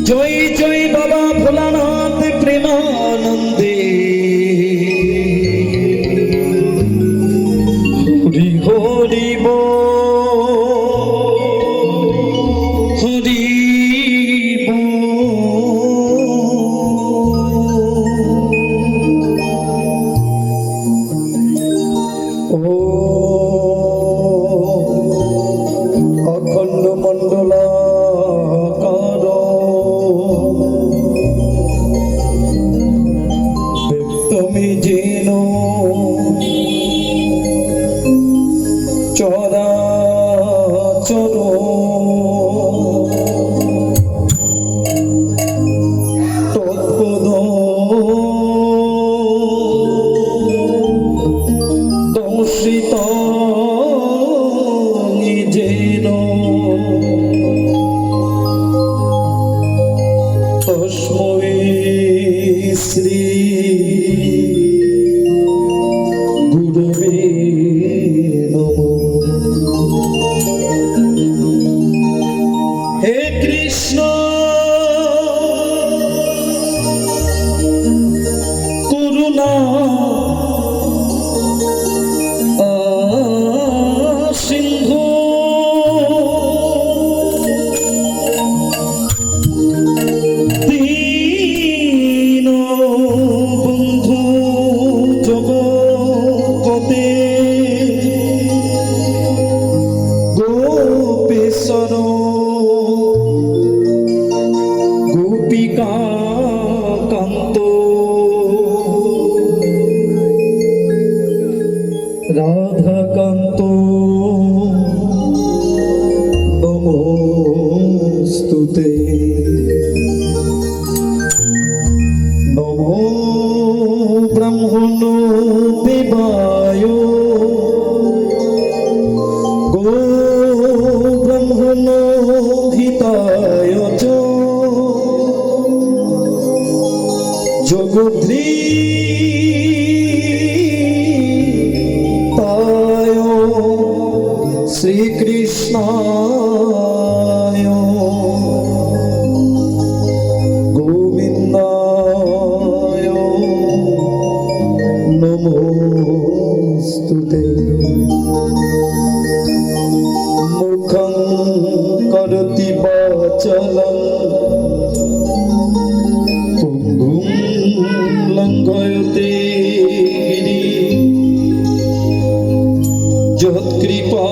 জয় জয় বাবা ভোলানাথ প্রেমানন্দে হরি হরি হরি অখণ্ড মণ্ডলাকার তুমি যেন চরাচর তৎপদ দংশিত নিজেন তস্मै শ্রী গুরুবে নমঃ। হে কৃষ্ণ করুণা সিন্ধু দীন বন্ধু জগতে গোপেশ্বর গোপিকা কান্ত রাধাকান্ত নমস্তুতে। নমো ব্রহ্মণ দেবায় গো ব্রহ্মণ হিতায় চ জগদ্ধাতায় শ্রীকৃষ্ণায় গোবিন্দায় নমস্তুতে। মুখং করতি বাচালং পুঙ্গুং লঙ্ঘয়তে গিরি যৎকৃপা